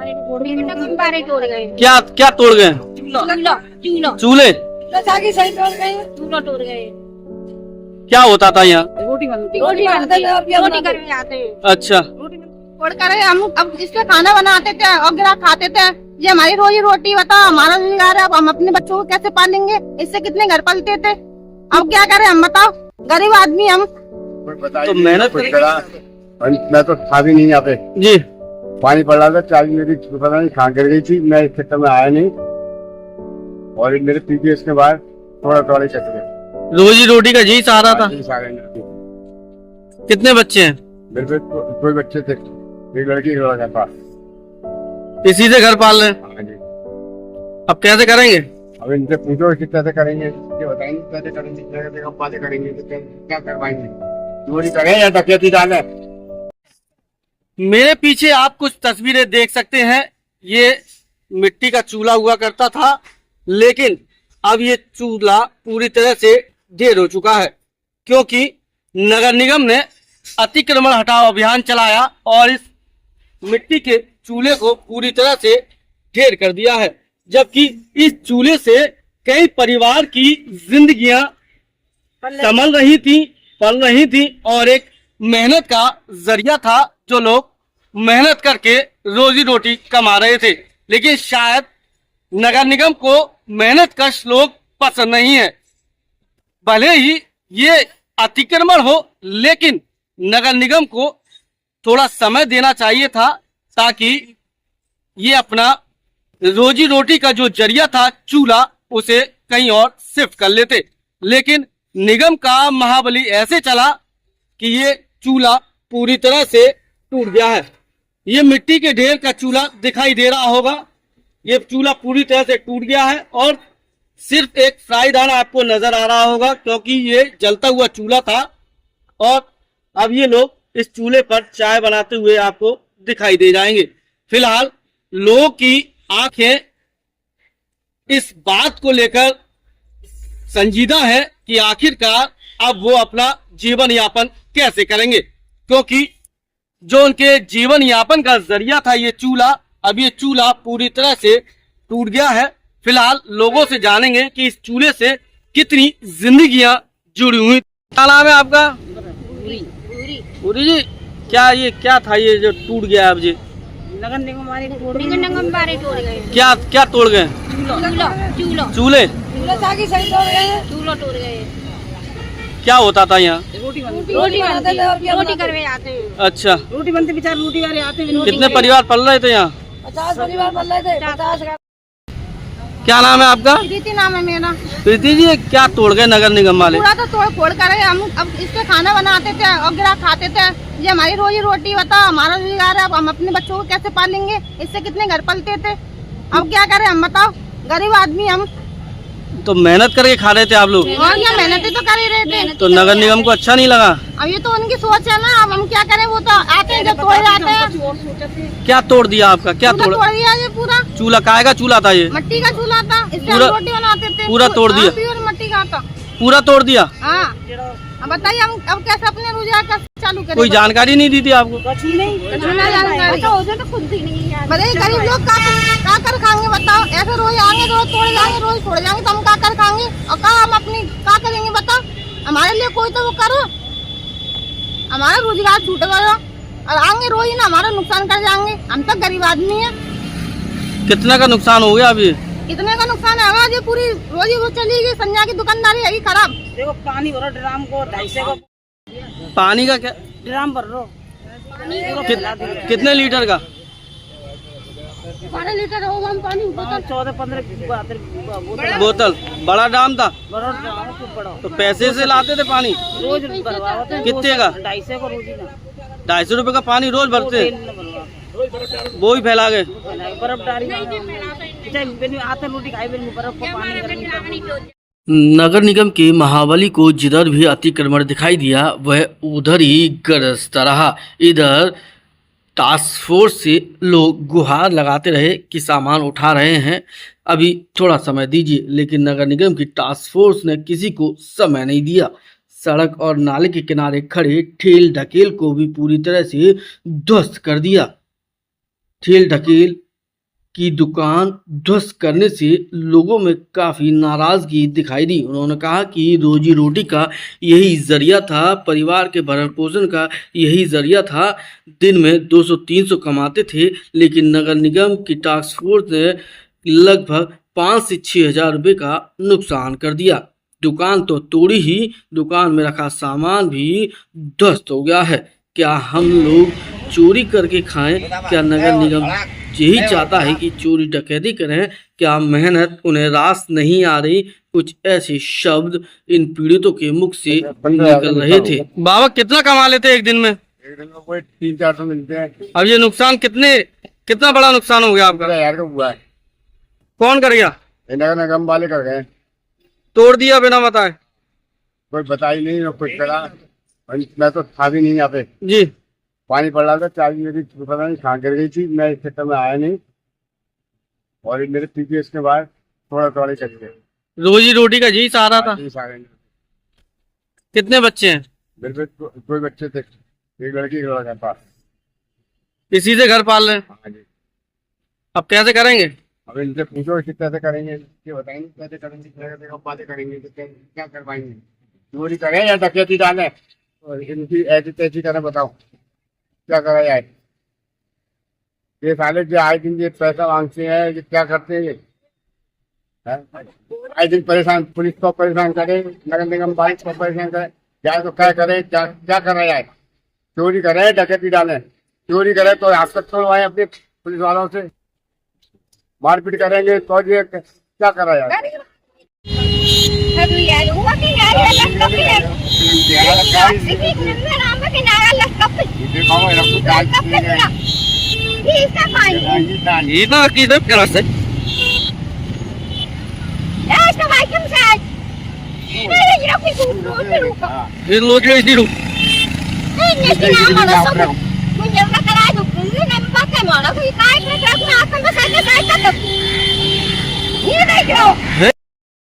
बारे तोड़ गए। क्या क्या तोड़ गए? चूल्हे चूल्हा तोड़ गए। क्या होता था यहाँ? रोटी करने आते हैं। अच्छा, तोड़ कर हम अब इसमें खाना बनाते थे और गिरा खाते थे। ये हमारी रोजी रोटी बताओ, हमारा रोजगार है। अब हम अपने बच्चों को कैसे पालेंगे? इससे कितने घर पलते थे, अब क्या करें हम बताओ? गरीब आदमी हम। तो मेहनत मैं तो था भी नहीं यहाँ पे जी। पानी पड़ रहा था, चाबी मेरी पता नहीं कहाँ गिर गई थी, मैं इस चक्कर में आया नहीं और मेरे पीछे इसके बाद थोड़ा थोड़ा चल गया। रोजी रोटी का जी सहारा था। कितने बच्चे हैं? मेरे पे कोई बच्चे थे, एक लड़की एक लड़का था। इसी से घर पाल रहे हैं। हाँ जी। अब कैसे करेंगे? अब इनसे पूछो कि कैसे करेंगे, ये बताएंगे कैसे करेंगे, बातें करेंगे तो क्या कर पाएंगे? चोरी करें या डकैती डालें? मेरे पीछे आप कुछ तस्वीरें देख सकते हैं। ये मिट्टी का चूल्हा हुआ करता था, लेकिन अब ये चूल्हा पूरी तरह से ढेर हो चुका है, क्योंकि नगर निगम ने अतिक्रमण हटाओ अभियान चलाया और इस मिट्टी के चूल्हे को पूरी तरह से ढेर कर दिया है। जबकि इस चूल्हे से कई परिवार की जिंदगियां संभल रही थी, पल रही थी और एक मेहनत का जरिया था जो लोग मेहनत करके रोजी रोटी कमा रहे थे। लेकिन शायद नगर निगम को मेहनत कश लोग पसंद नहीं है। भले ही ये अतिक्रमण हो, लेकिन नगर निगम को थोड़ा समय देना चाहिए था ताकि ये अपना रोजी रोटी का जो जरिया था चूल्हा, उसे कहीं और शिफ्ट कर लेते। लेकिन निगम का महाबली ऐसे चला कि ये चूल्हा पूरी तरह से टूट गया है। ये मिट्टी के ढेर का चूल्हा दिखाई दे रहा होगा। ये चूल्हा पूरी तरह से टूट गया है और सिर्फ एक फ्राईदान आपको नजर आ रहा होगा, क्योंकि ये जलता हुआ चूल्हा था। और अब ये लोग इस चूल्हे पर चाय बनाते हुए आपको दिखाई दे जाएंगे। फिलहाल लोगों की आंखें इस बात को लेकर संजीदा है कि आखिरकार अब वो अपना जीवन यापन कैसे करेंगे, क्योंकि जो उनके जीवन यापन का जरिया था ये चूल्हा, अब ये चूल्हा पूरी तरह से टूट गया है। फिलहाल लोगों से जानेंगे कि इस चूल्हे से कितनी जिंदगियां जुड़ी हुई। क्या नाम है आपका? पूरी जी। क्या था ये जो टूट गया अब जी? नगर निगम बारे तोड़ गए। क्या क्या तोड़ गए? चूल्हे चूल्हा तोड़ गए। क्या होता था यहाँ? रोटी करने आते हैं। अच्छा, रोटी बनते बेचारे रोटी वाले आते हैं। कितने परिवार पल रहे थे यहाँ? 50 परिवार पल रहे थे। 50। क्या नाम है आपका? प्रीति नाम है मेरा। प्रीति जी, क्या तोड़ गए नगर निगम वाले? पूरा तो तोड़ फोड़ कर हम अब इससे खाना बनाते थे और गिरा खाते थे। ये हमारी रोजी रोटी बताओ, हमारा रोजगार है। अब हम अपने बच्चों को कैसे पालेंगे? इससे कितने घर पलते थे, अब क्या करें हम बताओ? गरीब आदमी हम। तो मेहनत करके खा रहे थे आप लोग? और ये मेहनत तो कर ही रहे थे। तो नगर निगम को अच्छा नहीं लगा? अब ये तो उनकी सोच है ना, अब हम क्या करें? वो तो आते हैं जब तोड़ जाते हैं। क्या तोड़ दिया आपका? क्या तोड़ दिया? ये पूरा चूल्हा काहे का चूल्हा था? ये मिट्टी का चूल्हा था, इससे हम रोटी बनाते थे। पूरा तोड़ दिया? प्योर मिट्टी का था। पूरा तोड़ दिया? हाँ। अब बताइए हम अब कैसे अपने रोजगार चालू करें? कोई जानकारी नहीं दी थी आपको? गरीब लोग क्या कर खाएंगे बताओ? ऐसे रोज आएंगे, रोज तोड़ जाएंगे, रोज छोड़ जाएंगे, तो हम क्या कर खाएंगे? और क्या हम अपनी क्या करेंगे बताओ? हमारे लिए कोई तो वो करो, हमारा रोजगार छूटेगा और आएंगे रोज ना हमारा नुकसान कर जाएंगे। हम तो गरीब आदमी है। कितना का नुकसान हो गया अभी? कितने का नुकसान है? आवाज पूरी रोजी वो चली गई। संजय की दुकानदारी है खराब। देखो पानी भरो ड्राम को 250 का। पानी का क्या ड्राम भर लो। कितने लीटर का? 12 लीटर होगा हम पानी। 14-15 बोतल। बड़ा ड्राम था? बड़ा ड्राम खूब बड़ा। तो पैसे से लाते थे पानी? रोज भरवाते। कितने का? 250 को रोजी ना। 250 रुपए का पानी रोज भरते? वो ही फैला गए। बर्फ डाली आते रोटी खाई बर्फ को पानी। नगर निगम के महाबली को जिधर भी अतिक्रमण दिखाई दिया वह उधर ही गरजता रहा। इधर टास्क फोर्स से लोग गुहार लगाते रहे कि सामान उठा रहे हैं, अभी थोड़ा समय दीजिए, लेकिन नगर निगम की टास्क फोर्स ने किसी को समय नहीं दिया। सड़क और नाले के किनारे खड़े ठेल ढकेल को भी पूरी तरह से ध्वस्त कर दिया। ठेल ढकेल की दुकान ध्वस्त करने से लोगों में काफ़ी नाराज़गी दिखाई दी। उन्होंने कहा कि रोजी रोटी का यही ज़रिया था, परिवार के भरण पोषण का यही ज़रिया था। दिन में 200-300 कमाते थे, लेकिन नगर निगम की टास्क फोर्स ने लगभग 5 से 6 हज़ार रुपये का नुकसान कर दिया। दुकान तो तोड़ी ही, दुकान में रखा सामान भी ध्वस्त हो गया है। क्या हम लोग चोरी करके खाएं? क्या नगर निगम यही चाहता है कि चोरी डकैती करें? क्या मेहनत उन्हें रास नहीं आ रही? कुछ ऐसे शब्द इन पीड़ितों के मुख से निकल रहे थे। बाबा कितना कमा लेते एक दिन में? एक दिन में कोई 300-400 मिलते हैं। अब ये नुकसान कितना बड़ा नुकसान हो गया आपका? 1000 का हुआ है। कौन कर गया? ये नगर निगम वाले कर गए, तोड़ दिया बिना बताए? कोई बताई नहीं और कुछ करा। मैं तो था भी नहीं यहाँ पे, जी। पानी पड़ रहा था, चाबी मेरी पता नहीं कहाँ गिर गई थी, मैं इस चक्कर में आया नहीं। और ये मेरे पीछे के बाद थोड़ा थोड़ा चल गए। रोजी रोटी का यही सहारा था। ये सारे कितने बच्चे हैं? मेरे पे कोई बच्चे थे, एक लड़की एक लड़का था। इसी से घर पाल रहे हैं? हाँ जी। अब कैसे करेंगे? अब इनसे पूछो कि कैसे करेंगे, ये बताएंगे कैसे करेंगे, कैसे बातें करेंगे, तो क्या करवाएंगे? चोरी करें या डकैती डालें और इनकी ऐसी तैसी करें? बताओ क्या करा जाए? ये साले जो आए दिन ये पैसा मांगते हैं, ये क्या करते हैं? ये आए दिन परेशान, पुलिस को परेशान करे, नगर निगम बाइक को परेशान करे, जाए तो क्या करे? क्या करा जाए? चोरी करे डकैती डालें? चोरी करे तो हाथ तक तोड़वाए अपने पुलिस वालों से, मारपीट करेंगे तो ये क्या करा जाए? इतना किधर करा से? ये लोग इसी रूप Ini